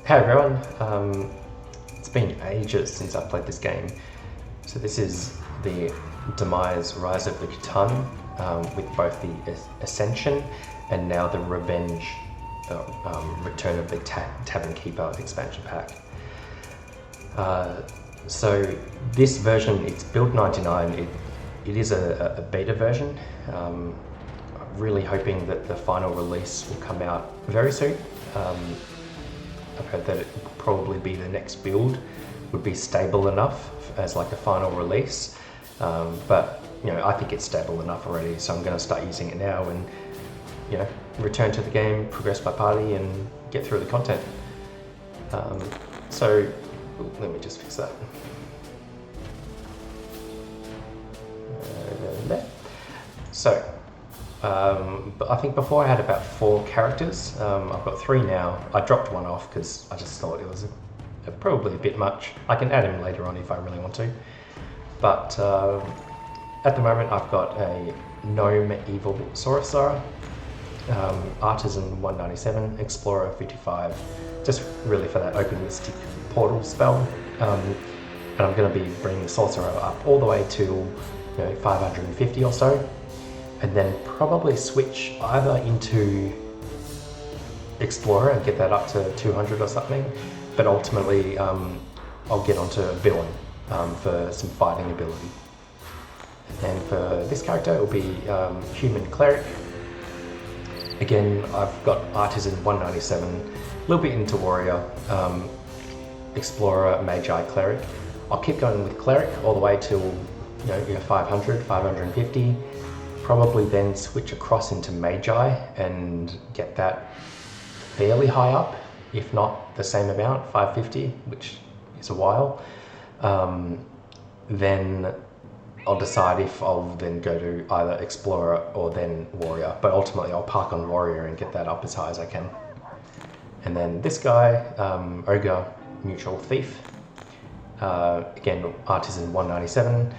Hey everyone, it's been ages since I played this game. So this is the Demise Rise of the Catan with both the Ascension and now the Revenge, Return of the Tavern Keeper expansion pack. So this version, it's build 99, it is a beta version. I'm really hoping that the final release will come out very soon. I've heard that it will probably be the next build would be stable enough as like a final release, but I think it's stable enough already, so I'm going to start using it now and return to the game, progress my party and get through the content. So let me just fix that. There. So but I think before I had about 4 characters. I've got 3 now. I dropped one off because I just thought it was probably a bit much. I can add him later on if I really want to. But at the moment I've got a Gnome Evil Sorcerer, Artisan 197, Explorer 55, just really for that open mystic portal spell. And I'm going to be bringing the Sorcerer up all the way to 550 or so. And then probably switch either into Explorer and get that up to 200 or something, but ultimately I'll get onto a villain for some fighting ability. And for this character it will be Human Cleric. Again, I've got Artisan 197, a little bit into Warrior, Explorer, Magi, Cleric. I'll keep going with Cleric all the way till 500, 550. Probably then switch across into Magi and get that fairly high up, if not the same amount, 550, which is a while. Then I'll decide if I'll then go to either Explorer or then Warrior, but ultimately I'll park on Warrior and get that up as high as I can. And then this guy, Ogre, Neutral Thief, again Artisan 197,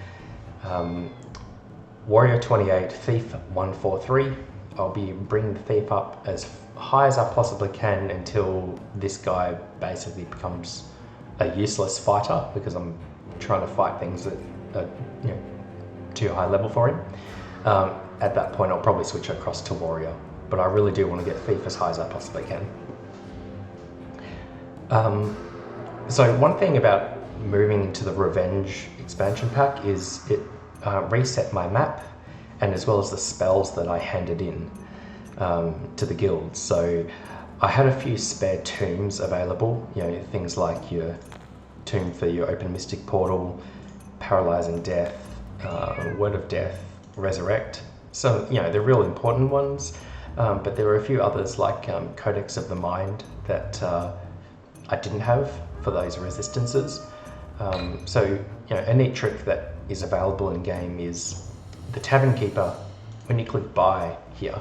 Warrior 28, Thief 143. I'll be bringing the Thief up as high as I possibly can until this guy basically becomes a useless fighter, because I'm trying to fight things that are too high level for him. At that point I'll probably switch across to Warrior, but I really do want to get Thief as high as I possibly can. So one thing about moving into the Revenge expansion pack is it reset my map, and as well as the spells that I handed in to the guild. So I had a few spare tombs available, things like your tomb for your open mystic portal, paralyzing death, word of death, resurrect. So they're real important ones, but there were a few others like Codex of the Mind that I didn't have for those resistances. So a neat trick that is available in game is the Tavern Keeper. When you click buy here,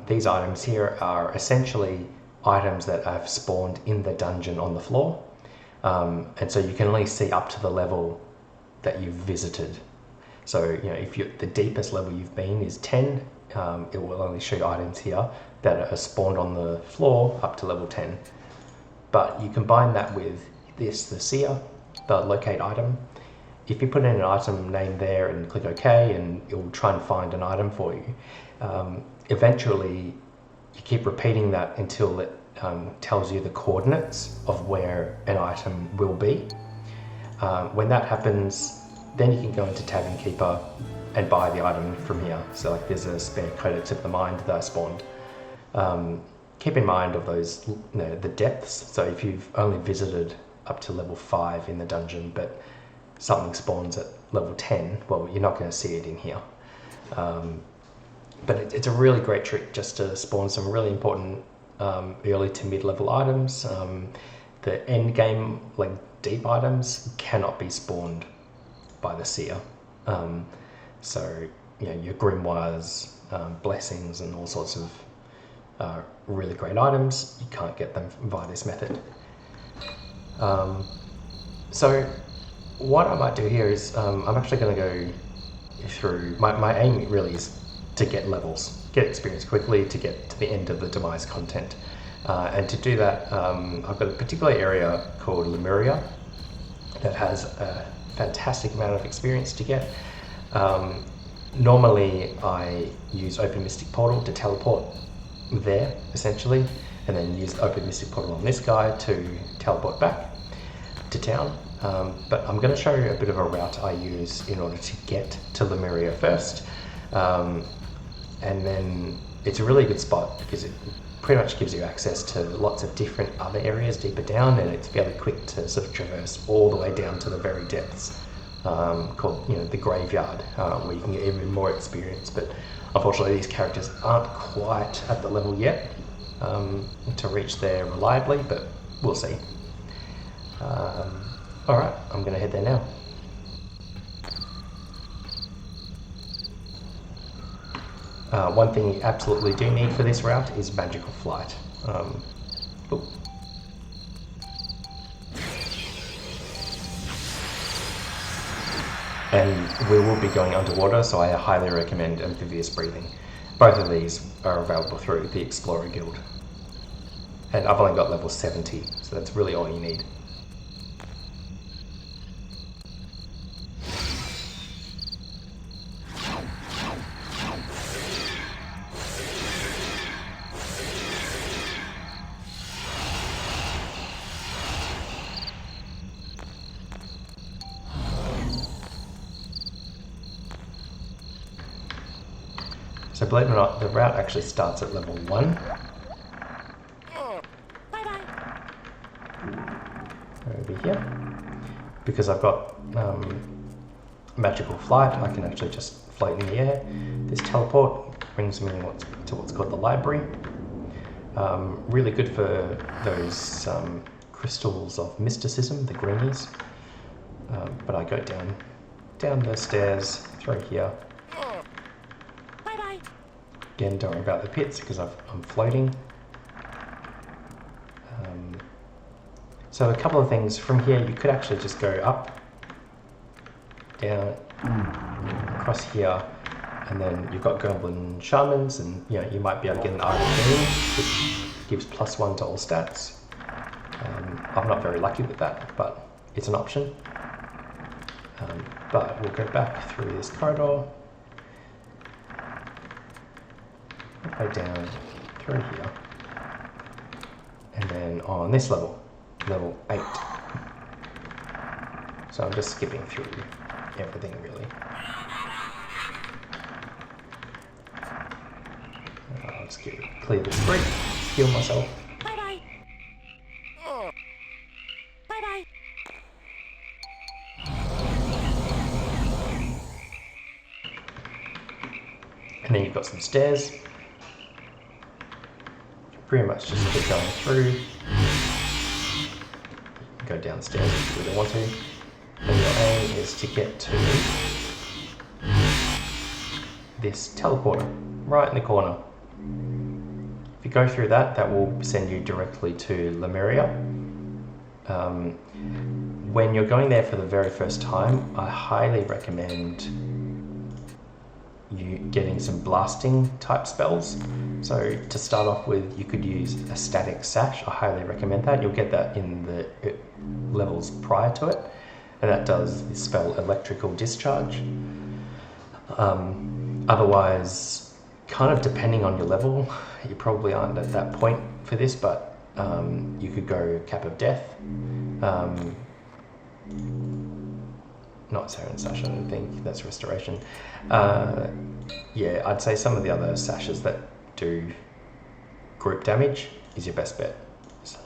these items here are essentially items that have spawned in the dungeon on the floor, and so you can only see up to the level that you've visited. So if the deepest level you've been is 10, it will only show you items here that are spawned on the floor up to level 10. But you combine that with this, the Seer, the locate item. If you put in an item name there and click OK, and it will try and find an item for you, eventually you keep repeating that until it tells you the coordinates of where an item will be. When that happens, then you can go into Tavern Keeper and buy the item from here. So like there's a spare Codex of the Mind that I spawned. Keep in mind of those, the depths. So if you've only visited up to level 5 in the dungeon, but something spawns at level 10, well, you're not going to see it in here. But it's a really great trick just to spawn some really important early to mid-level items. The end game, like deep items, cannot be spawned by the Seer. So your grimoires, blessings, and all sorts of really great items, you can't get them via this method. So what I might do here is I'm actually going to go through, my aim really is to get levels, get experience quickly to get to the end of the Demise content. And to do that, I've got a particular area called Lemuria that has a fantastic amount of experience to get. Normally I use Open Mystic Portal to teleport there, essentially, and then use Open Mystic Portal on this guy to teleport back to town. But I'm going to show you a bit of a route I use in order to get to Lemuria first. And then it's a really good spot because it pretty much gives you access to lots of different other areas deeper down, and it's fairly quick to sort of traverse all the way down to the very depths, called, the graveyard, where you can get even more experience. But unfortunately these characters aren't quite at the level yet to reach there reliably, but we'll see. Alright, I'm going to head there now. One thing you absolutely do need for this route is magical flight. And we will be going underwater, so I highly recommend amphibious breathing. Both of these are available through the Explorer Guild. And I've only got level 70, so that's really all you need. So believe it or not, the route actually starts at level 1. Over here. Because I've got magical flight, I can actually just float in the air. This teleport brings me to what's called the library. Really good for those crystals of mysticism, the greenies. But I go down the stairs, through here. Again, don't worry about the pits because I'm floating. So a couple of things from here, you could actually just go up, down, across here, and then you've got goblin shamans, and you might be able to get an arcane, which gives +1 to all stats. I'm not very lucky with that, but it's an option. But we'll go back through this corridor. Go down through here, and then on this level 8. So I'm just skipping through everything really. I'll just clear this break, heal myself. Bye-bye. Bye-bye. And then you've got some stairs. Pretty much just keep going through. Go downstairs if you really want to. And your aim is to get to this teleporter right in the corner. If you go through that, that will send you directly to Lemuria. When you're going there for the very first time, I highly recommend you getting some blasting type spells. So to start off with, you could use a static sash. I highly recommend that. You'll get that in the levels prior to it, and that does the spell electrical discharge. Otherwise, kind of depending on your level, you probably aren't at that point for this, but you could go Cap of Death. Not Siren Sash, I don't think, that's Restoration. Yeah, I'd say some of the other sashes that do group damage is your best bet. So.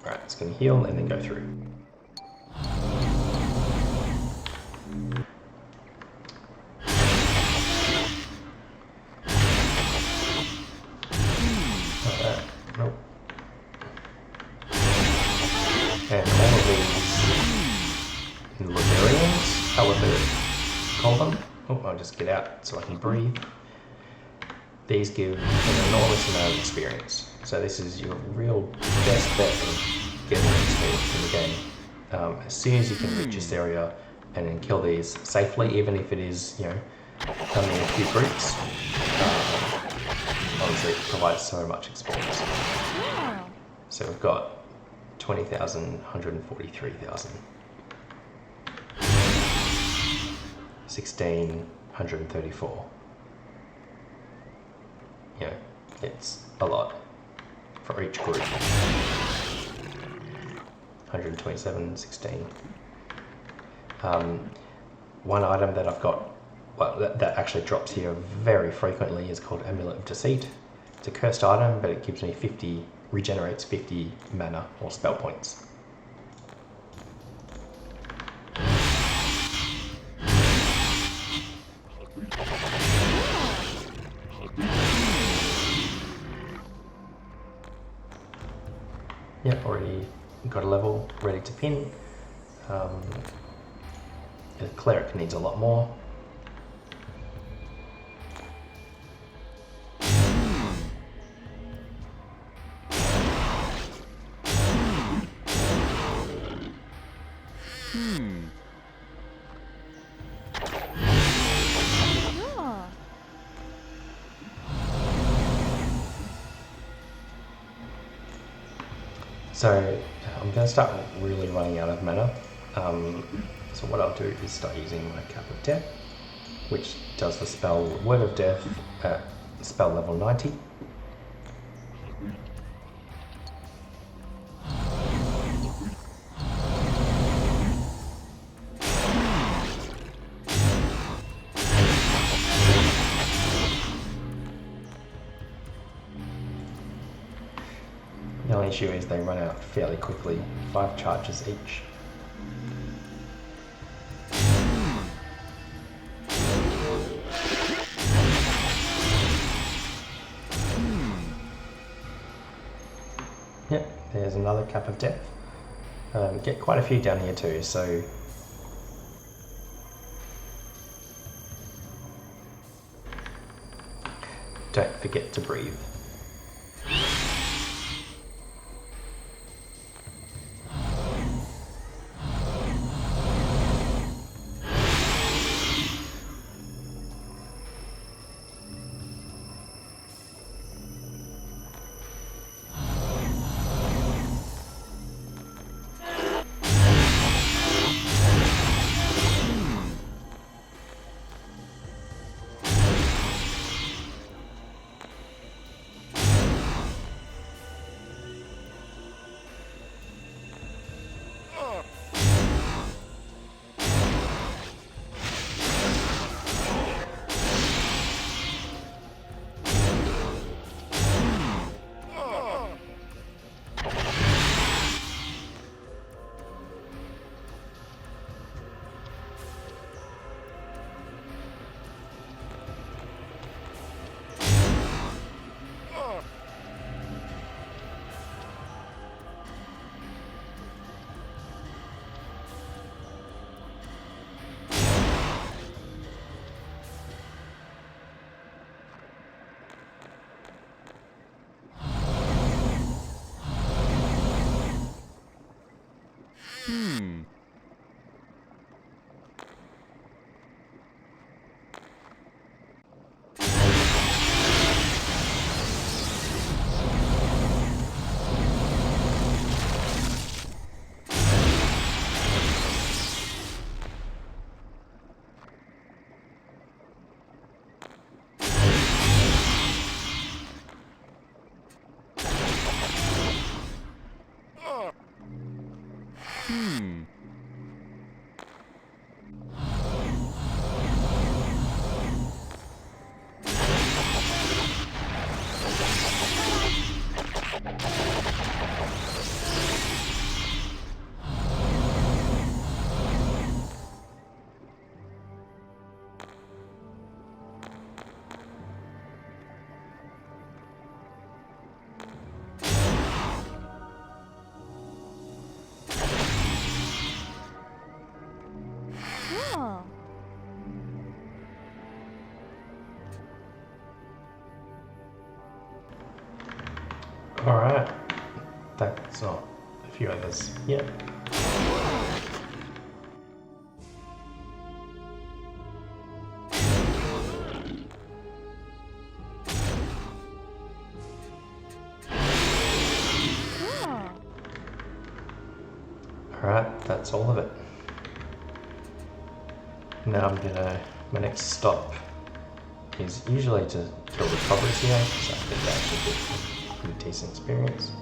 Alright, it's going to heal and then go through. Nope. And all of these Lemurians, however you call them. Oh, I'll just get out so I can breathe. These give an enormous amount of experience. So this is your real best bet of getting experience in the game. As soon as you can reach this area and then kill these safely, even if it is, done in a few groups. Obviously it provides so much experience. Wow. So we've got 20,000, 143,000. 16, 134. You know, it's a lot for each group. 127, 16. One item that I've got, well, that actually drops here very frequently is called Amulet of Deceit. It's a cursed item, but it gives me 50, regenerates 50 mana or spell points. Yep, already got a level ready to pin. The cleric needs a lot more. Oh. So I'm going to start really running out of mana. So what I'll do is start using my Cap of Death, which does the spell Word of Death at spell level 90. The only issue is they run out fairly quickly, 5 charges each. Yep, there's another Cap of Death. Get quite a few down here too, so don't forget to breathe. Cool. Alright, that's not a few others. Yep. that's all of it. Now my next stop is usually to kill the cobras here, because I think that should be a pretty decent experience.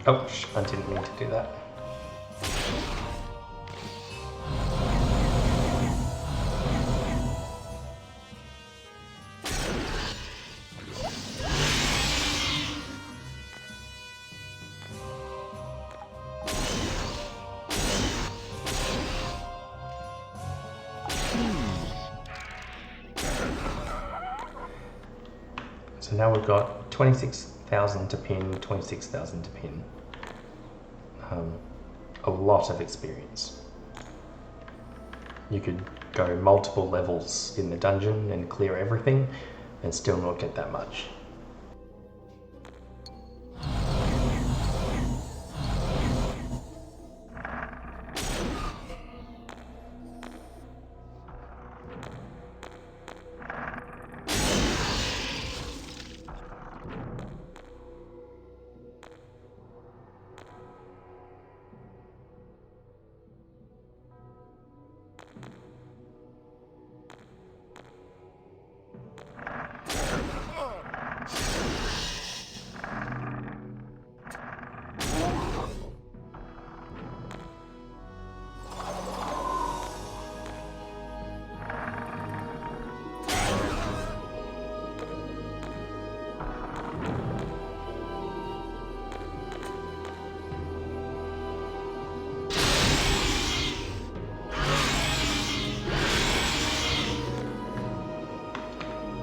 Oh, I didn't mean to do that. So now we've got 26,000 to pin, 26,000 to pin. A lot of experience. You could go multiple levels in the dungeon and clear everything and still not get that much.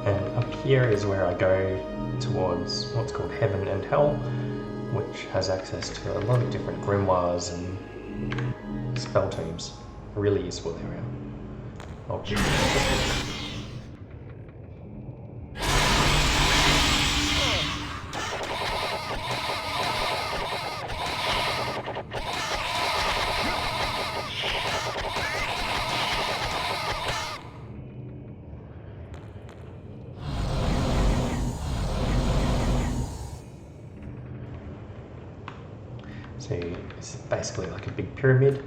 And up here is where I go towards what's called Heaven and Hell, which has access to a lot of different grimoires and spell tomes. A really useful area. Oh, so it's basically like a big pyramid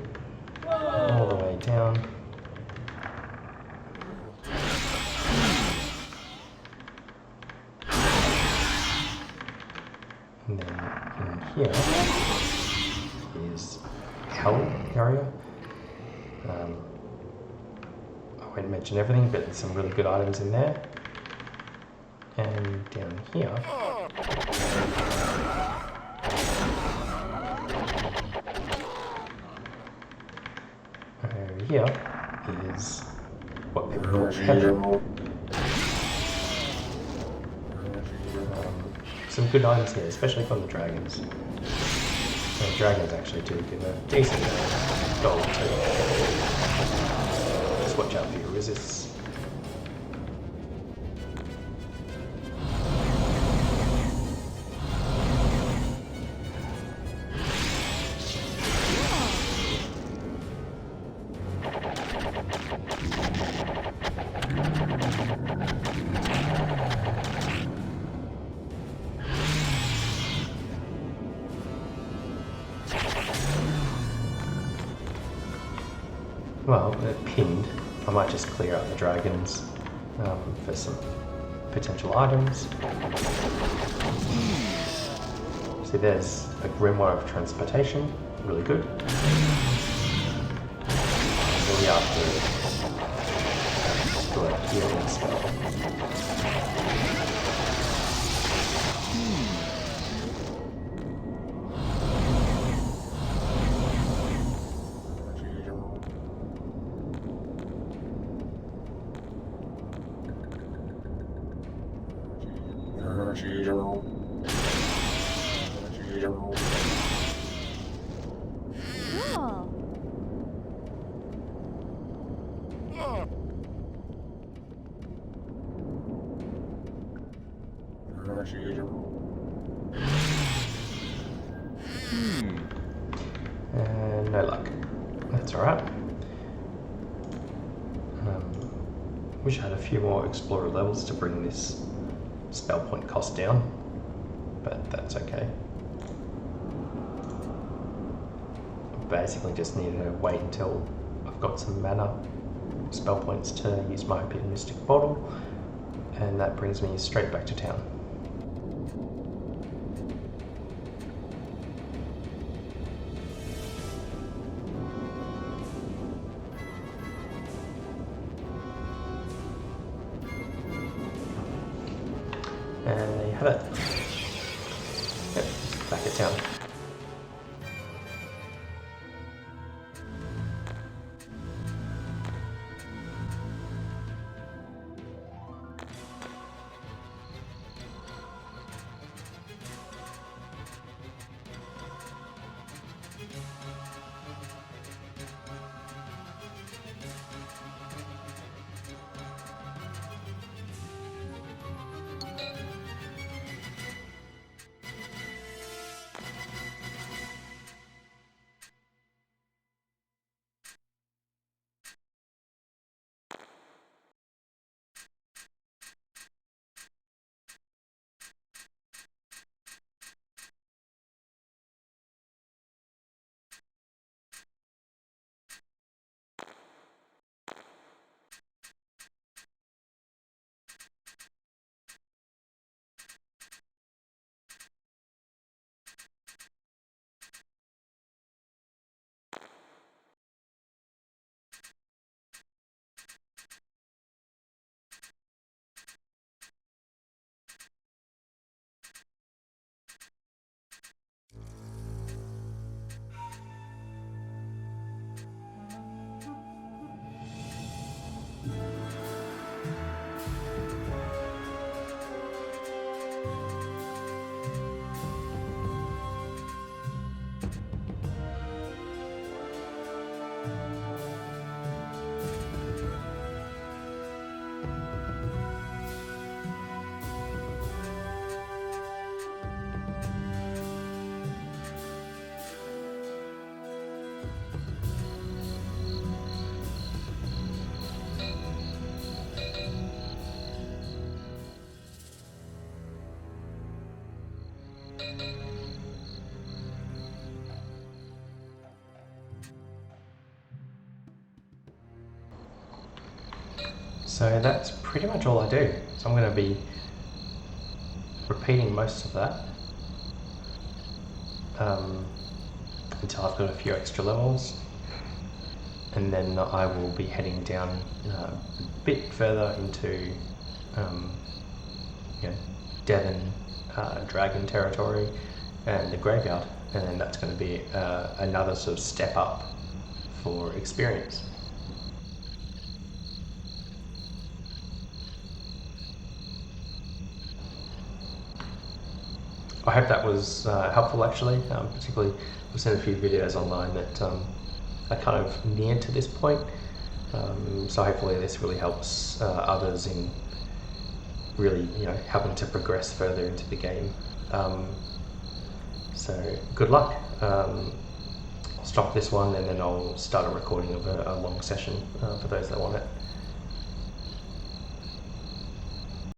all the way down. And then in here is Hell area. I won't mention everything, but there's some really good items in there. And down here, over here is what they call Heaven. Some good items here, especially from the dragons. The dragons actually do give a decent gold too. Just watch out for your resists. Well, they're pinned. I might just clear out the dragons for some potential items. See, there's a Grimoire of Transportation, really good. Really after the healing spell. And no luck. That's alright. Wish I had a few more explorer levels to bring this spell point cost down, but that's okay. Basically just need to wait until I've got some mana spell points to use my Hidden Mystic Portal, and that brings me straight back to town. And there you have it. Yep, back at town. So that's pretty much all I do. So I'm going to be repeating most of that until I've got a few extra levels, and then I will be heading down a bit further into Devon Dragon territory and the graveyard, and then that's going to be another sort of step up for experience. I hope that was helpful actually, particularly I've seen a few videos online that are kind of near to this point, so hopefully this really helps others in really helping to progress further into the game. So good luck. I'll stop this one and then I'll start a recording of a long session for those that want it.